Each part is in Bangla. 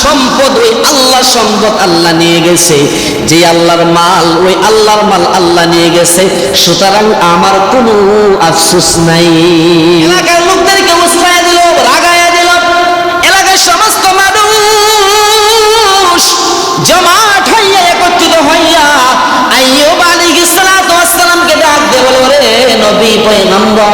সম্পদ ওই আল্লাহ সম্পদ আল্লাহ নিয়ে গেছে, যে আল্লাহর মাল ওই আল্লাহর মাল আল্লাহ নিয়ে গেছে, সুতরাং আমার কোনো আফসোস নাই। এলাকার লোকদেরকে উস্কায়া দিল, রাগায়া দিল। এলাকার সমস্ত মানুষ জমাট হইয়া একত্রিত হইয়া আইয়ুব আলাইহিস সালাতু ওয়াস সালামকে ডাক দিয়ে বলে, ওরে নবী পয়গম্বর,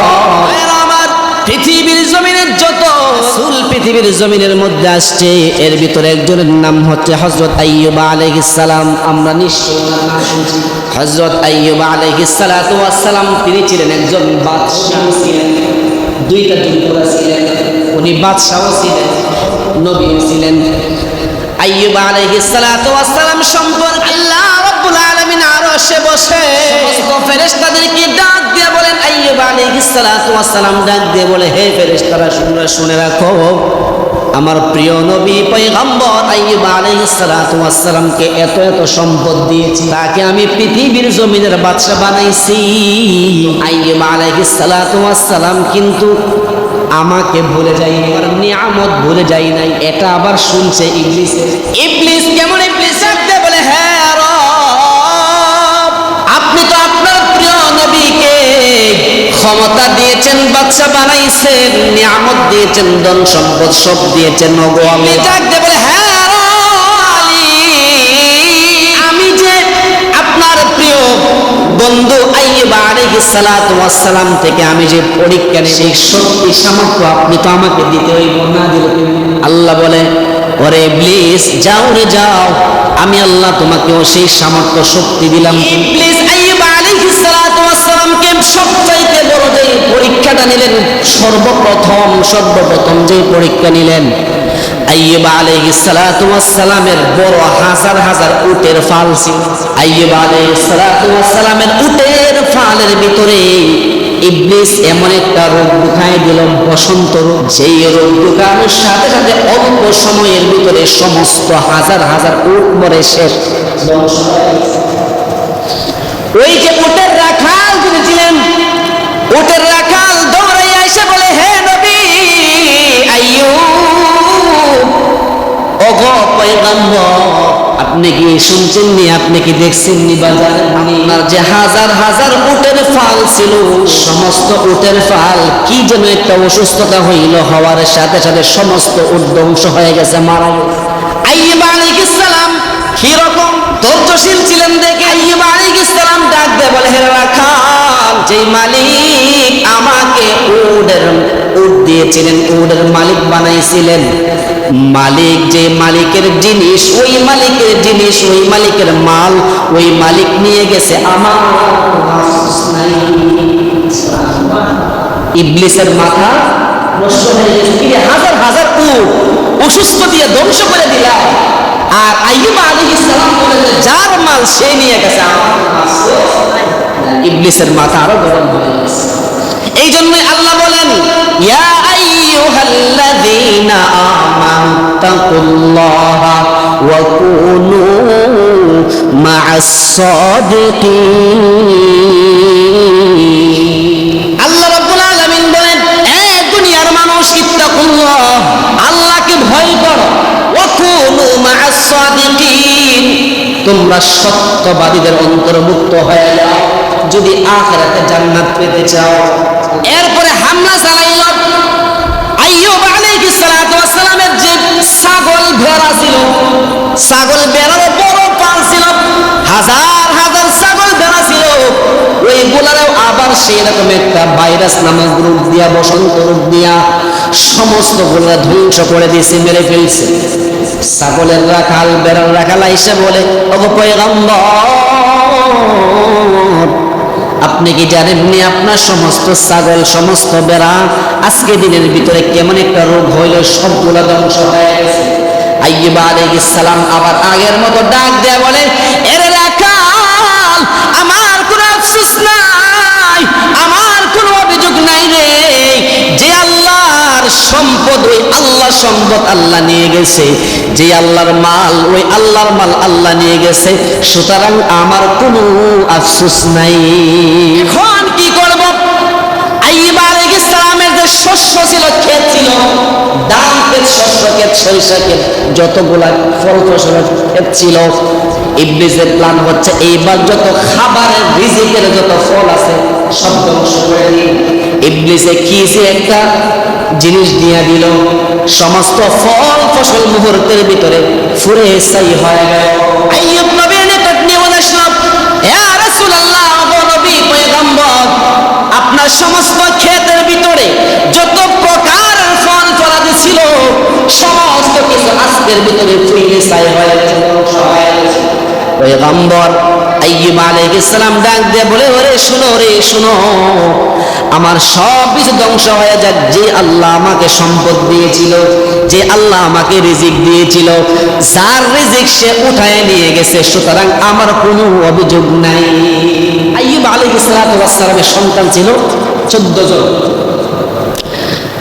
আমার পৃথিবীর জমিনের যত রাসূল পৃথিবীর জমিনের মধ্যে আসছে, এর ভিতরে একজনের নাম হচ্ছে হযরত আইয়ুব আলাইহিস সালাম। আমরা নিশ্চয়ই নাম শুনছি। হযরত আইয়ুব আলাইহিস সালাতু ওয়াস সালাম তিনি ছিলেন একজন বাদশা ছিলেন, দুইটা যুদ্ধ ছিলেন, উনি বাদশাও ছিলেন, নবীও ছিলেন। আইয়ুব আলাইহিস সালাতু ওয়াস সালাম সম্পর্কে আল্লাহ রাব্বুল আলামিন আরশে বসে সমস্ত ফেরেশতাদেরকে ডাক দিয়ে বলেন, আইয়ুব আলাইহিস সালাতু ওয়াস সালাম ডাক দিয়ে বলে, হে ফেরেশতারা শুনে রাখো, আমার প্রিয় নবী পয়গম্বর আইয়ুব আলাইহিস সালাতু ওয়াস সালামকে এত এত সম্পদ দিয়েছি, তাকে আমি পৃথিবীর জমিনের বাদশা বানাইছি। আইয়ুব আলাইহিস সালাতু ওয়াস সালাম কিন্তু আমাকে ভুলে যাই, আমার নিয়ামত ভুলে যাই নাই। এটা আবার শুনছে ইবলিস। ইবলিস কেমন ইবলিস ডাকতে বলে, হ্যাঁ রব, আপনি তো আপনার প্রিয় নবীকে ক্ষমতা দিয়েছেন, বাদশা বানাইছেন, নিয়ামত দিয়েছেন, ধন সম্পদ সব দিয়েছেন। ওগো আমি ডাকতে বলে, হ্যাঁ রব, আমি যে আপনার প্রিয় বন্ধু আইয়ুব আলাইহিস সালাতু ওয়াস সালাম থেকে আমি যে পরীক্ষা নেই, সেই শক্তি সামর্থ্য আপনি তো আমাকে দিতে হইব, না দিলে আল্লাহ বলে, ওরে ইবলিস যাও রে যাও, আমি আল্লাহ তোমাকেও সেই সামর্থ্য শক্তি দিলাম। ইবলিস আইয়ুব আলাইহিস সালাতু ওয়াস সালামকে সবচাইতে বড় যে পরীক্ষাটা নিলেন, সর্বপ্রথম যে পরীক্ষা নিলেন, আইয়ুব আলাইহিস সালাতু ওয়াস সালামের বড় হাজার হাজার উটের ফাল ছিল। আইয়ুব আলাইহিস সালাতু ওয়াস সালামের উটের ফালের ভিতরে ইবলিস এমন একটা রোগ ঢুকাই দিল, বসন্ত রোগ। যেই রোগ ঢুকানোর সাথে সাথে অল্প সময়ের ভিতরে সমস্ত হাজার হাজার উট মরে শেষ। ওই যে উটের রাখাল যিনি ছিলেন, উটের রাখাল দৌড়াইয়া এসে বলে, হে নবী আইয়ুব, ওগো পয়গম্বর, আপনি কি শুনছেন নি, আপনি কি দেখছেন নি বাজারে আপনার যে হাজার হাজার উটের ফাল ছিল, সমস্ত উটের ফাল কি যেন একটা অসুস্থতা হইল, হওয়ার সাথে সাথে সমস্ত উট ধ্বংস হয়ে গেছে, মারা গেছে। আইয়ুব আলাইহিস সালাম কিরকম ধৈর্যশীল ছিলেন দেখে আইয়ুব আলাইহিস সালাম ডাক দিয়ে বলে, হে রাখাল, যেই মালিক আমাকে উট দিয়েছিলেন, উটের মালিক বানাইছিলেন, মালিক যে মালিকের জিনিস, ওই মালিকের জিনিস, ওই মালিকের মাল, ওই মালিক নিয়ে গেছে, আমার ইবলিসের মাথা নষ্ট হয়ে গেছে। হাজার হাজার উট অসুস্থ দিয়ে ধ্বংস করে দিলাম, আর আইয়ুব আলাইহিস সালাম বলেন, যার মাল সে নিয়ে গেছে, ইবলিসের মাথা আরো গরম হয়ে গেছে। এই জন্যই আল্লাহ বলেন, ইয়া আইয়ুহাল্লাযীনা আমানু তাকুল্লাহা ওয়া কুনু মা'আস সাদিকিন। আল্লাহ রাব্বুল আলামিন বলেন, হে দুনিয়ার মানুষ, ইত্তাকুল্লাহ, আল্লাহকে ভয় করো, ওয়া কুনু মা'আস সাদিকিন, তোমরা সত্যবাদীদের অন্তর্ভুক্ত হয়ে যাও যদি আখিরাতে জান্নাত পেতে চাও। এরপরে হামলা চালাইল। আইয়ুব আলাইহিস সালাতু ওয়াস সালামের যে ছাগল ভেড়া ছিল, ছাগল ভেড়ার বড় পাল ছিল, হাজার হাজার ছাগল ভেড়া ছিল, ওইগুলারও আবার সেই রকম একটা ভাইরাস নামক রোগ দিয়া, বসন্ত রোগ দিয়া সমস্ত গুলা ধ্বংস করে দিয়েছে, মেরে ফেলছে। ছাগলের রাখাল, ভেড়ার রাখাল আইসা বলে, ওগো পয়গম্বর, আপনি কি জানেননি আপনার সমস্ত ছাগল, সমস্ত বেড়া আজকে দিনের ভিতরে কেমন একটা রোগ হইল, সবগুলা ধ্বংস হয়ে গেছে। আইয়ুব আলাইহিস সালাম আবার আগের মতো ডাক দেয়া বলে, এর রাখাল, আমার কোনো আফসোস নাই, আমার কোনো অভিযোগ নাই রে, যে আল্লাহর সম্পদ ওই আল্লাহ সম্পদ আল্লাহ নিয়ে গেছে, যে আল্লাহর মাল ওই আল্লাহর মাল আল্লাহ নিয়ে গেছে, সুতরাং আমার কোনো আফসোস নাই। এখন কি করব? আইয়ুব আলাইহিস সালামের যে শস্য ছিল, ক্ষেত ছিল, ধান ক্ষেত, শস্য ক্ষেত, সরিষা ক্ষেত, যতগুলা ফল ফসলের ক্ষেত ছিল, ইবলিসের প্ল্যান হচ্ছে এইবার যত খাবারের রিজিকের যত ফল আছে সব ধ্বংস করে দিই। ইবলিসে কিসে একটা জিনিস দিয়ে দিল, সমস্ত ফল ফসল মুহূর্তের ভিতরে ফুরে ছাই হয়ে গেল। আইয়ুব নবীর নিকট নিয়ে আসলো, ইয়া রাসূলুল্লাহ, ও নবী পয়গম্বর, আপনার সমস্ত ক্ষেতের ভিতরে যত প্রকার ফল ফলাদি ছিল সমস্ত কিছু আজকের ভিতরে ফুরে ছাই হয়ে গেছে, ধ্বংস হয়ে গেছে। পয়গম্বর আইয়ুব আলাইহিস সালাম ডাক দিয়ে বলে, ওরে শুনো রে শুনো, আমার সব কিছু ধ্বংস হয়ে যাক, যে আল্লাহ আমাকে সম্পদ দিয়েছিল, যে আল্লাহ আমাকে রিজিক দিয়েছিল, যার রিজিক সে উঠায় নিয়ে গেছে, সুতরাং আমার কোনো অভিযোগ নাই। আইয়ুব আলাইহিস সালামের সন্তান ছিল 14 জন।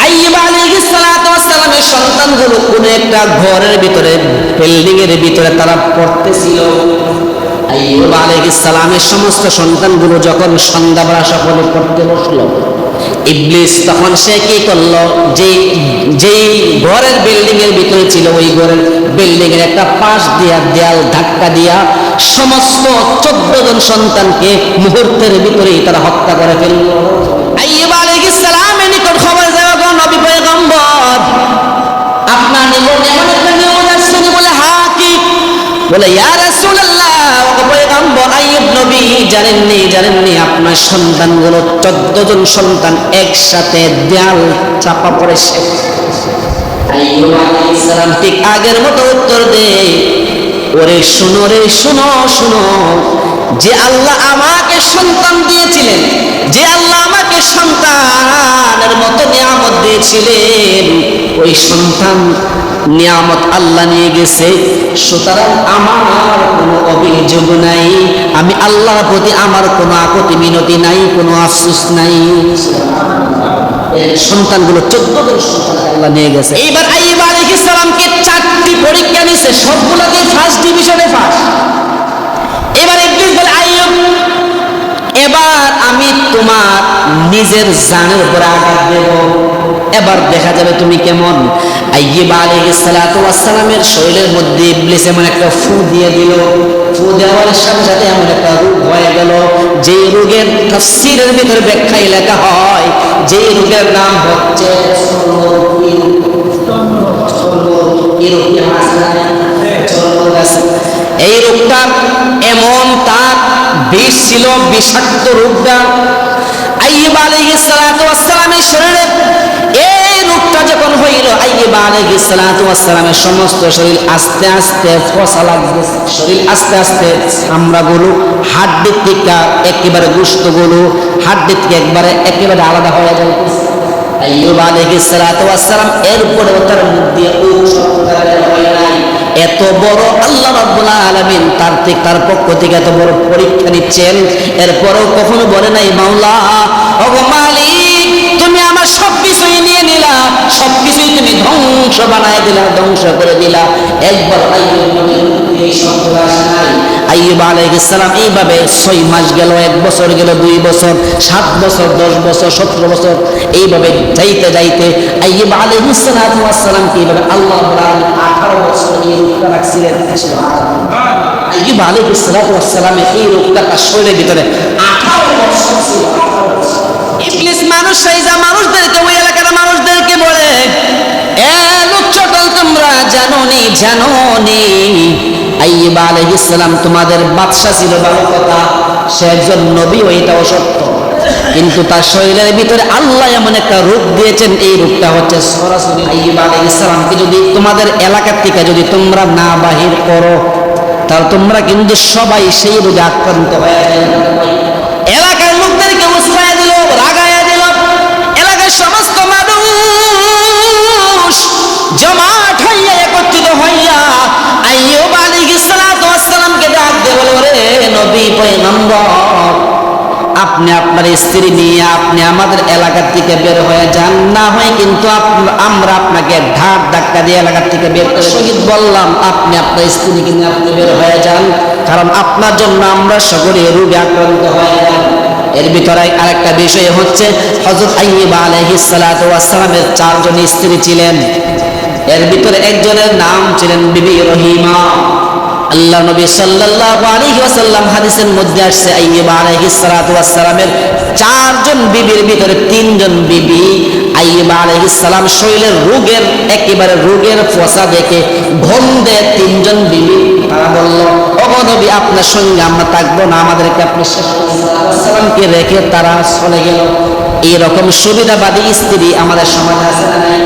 আইয়ুব আলাইহিস সালামের সন্তানগুলো কোন একটা ঘরের ভিতরে, বিল্ডিং এর ভিতরে তারা পড়তেছিল। আইয়ুব আলাইহিস সালামের সমস্ত সন্তানগুলো যখন সন্ধ্যাবেলা সকলে পড়তে বসলো, ইবলিস তখন সে কি করলো, যেই ঘরের বিল্ডিং এর ভিতরে ছিল ওই ঘরের বিল্ডিং এর একটা পাশ দিয়া দেয়াল ধাক্কা দিয়া সমস্ত 14 জন সন্তানকে মুহূর্তের ভিতরেই তারা হত্যা করে ফেললো। আইয়ুব আলাইহিস সালামের নিকট খবর যায়, গো নবী পয়গম্বর, আপনার নিকট এমন একটা নিয়ম আসছে? বলে হ্যাঁ, কি? বলে ইয়া রাসূলুল্লাহ, ও পয়গম্বর, আইয়ুব নবী জানেননি আপনার সন্তানগুলো 14 জন সন্তান একসাথে দেয়াল চাপা পড়েছে। আইয়ুব আলাইহিস সালাম ঠিক আগের মতো উত্তর দেয়, ওরে শুনো রে শুনো শুনো, যে আল্লাহ আমাকে সন্তান দিয়েছিলেন, যে আল্লাহ আমাকে সন্তানের মতো নিয়ামত দিয়েছিলেন, ওই সন্তান নিয়ামত আল্লাহ নিয়ে গেছে, সুতরাং আমার কোনো অভিযোগ নাই, আমি আল্লাহর প্রতি আমার কোনো আপত্তি মিনতি নাই, কোনো আফসোস নাই। সন্তানগুলো 14 জন সন্তান আল্লাহ নিয়ে গেছে। এইবার আইয়ুব আলাইহিস সালামকে 4টি পরীক্ষা নিছে, সবগুলোতে ফার্স্ট ডিভিশনে ফার্স্ট। এবার ইবলিস বলে, আইয়ুব, এবার আমি তোমার নিজের জানের উপর আঘাত দেব, এবার দেখা যাবে তুমি কেমন। আইয়ুব আলাইহিস সালামের শরীরের মধ্যে ইবলিস এমন একটা ফু দিয়ে দিল, ফু দেওয়ার সাথে সাথে এমন একটা রোগ হয়ে গেল, যে রোগের তাফসীরের ভিতরে ব্যাখ্যায় লেখা হয়, যে রোগের নাম হচ্ছে এই রোগটা এমন তার বিষ ছিল, বিষাক্ত রোগটা। আইয়ুব আলাইহিস সালামের শরীরে এই রোগটা যখন হইল, আইয়ুব আলাইহিস সালামের সমস্ত শরীর আস্তে আস্তে ফসা লাগবে, শরীর আস্তে আস্তে চামড়াগুলো হাড্ডির থেকে একেবারে গোশতগুলো হাড্ডির থেকে একেবারে আলাদা হয়ে যায়। আইয়ুব আলাইহিস সালাম এরপরে তার মুখ দিয়ে এত বড় আল্লাহ রাব্বুল আলামিন তার পক্ষ থেকে এত বড় পরীক্ষা নিচ্ছেন, এরপরেও কখনো বলে নাই, মাওলা, ওগো মালিক, তুমি আমার সবকিছুই নিয়ে নিলা, সবকিছুই তুমি ধ্বংস বানায় দিলা, ধ্বংস করে দিলা। একবার আইয়ুব আলাইহিস সালাম এইভাবে 6 মাস গেল, 1 বছর গেল, 2 বছর, 7 বছর, 10 বছর, 17 বছর, এইভাবে যাইতে যাইতে আইয়ুব আলাইহিস সালামকে এইভাবে আল্লাহ রাব্বুল আলামিন 18 বছর এই রোগটা রাখছিলেন। আইয়ুব আলাইহিস সালামের এই রোগটা তার শরীরের ভিতরে 18 বছর ছিল। ইবলিস মানুষদেরকে, ওই এলাকার মানুষদেরকে বলে, এ লোক চটল, তোমরা জানোনি আইয়ুব আলাইহিস সালাম তোমাদের বাদশা ছিল, ভালো কথা, সে একজন নবী, ওইটাও সত্য, কিন্তু তার শরীরের ভিতরে আল্লাহ এমন একটা রোগ দিয়েছেন, এই রোগটা হচ্ছে সরাসরি আইয়ুব আলাইহিস সালামকে যদি তোমাদের এলাকার থেকে যদি তোমরা না বাহির করো, তাহলে তোমরা কিন্তু সবাই সেই রোগে আক্রান্ত হয়ে যাবে। এলাকার লোকদেরকে উস্কায়া দিল, রাগায়া দিল, এলাকার সমস্ত মানুষ জমাট হইয়া একত্রিত হইয়া আইয়ুব আলাইহিস সালামকে ডাক দিয়ে বলে, ওরে নবী পয়গম্বর, আপনি আপনার স্ত্রী নিয়ে আপনি আমাদের এলাকার থেকে বের হয়ে যান, না হয় কিন্তু আমরা আপনাকে ধার ধাক্কা দিয়ে এলাকার থেকে বের করে শহীদ বললাম, আপনি আপনার স্ত্রীকে নিয়ে আপনি বের হয়ে যান, কারণ আপনার জন্য আমরা সকলে রোগে আক্রান্ত হয়ে যান। এর ভিতরে আরেকটা বিষয় হচ্ছে, হযরত আইয়ুব আলাইহিস সালামের 4 জন স্ত্রী ছিলেন। এর ভিতরে একজনের নাম ছিলেন বিবি রহিমা। আল্লাহ নবী সাল্লাল্লাহু আলাইহি ওয়াসাল্লাম হাদিসের মধ্যে আসছে আইয়ুব আলাইহিস সালাতু ওয়াস সালামের চারজন বিবির ভিতরে তিনজন বিবি আইয়ুব আলাইহিস সালাম শরীরের রোগের একেবারে রোগের ফসা দেখে গন্ধে তিনজন বিবি তারা বলল, ওগো নবী আপনার সঙ্গে আমরা থাকবো না, আমাদেরকে আপনি শেষ সালামকে রেখে তারা চলে গেল। এরকম সুবিধাবাদী স্ত্রী আমাদের সমাজে আছে না নাই?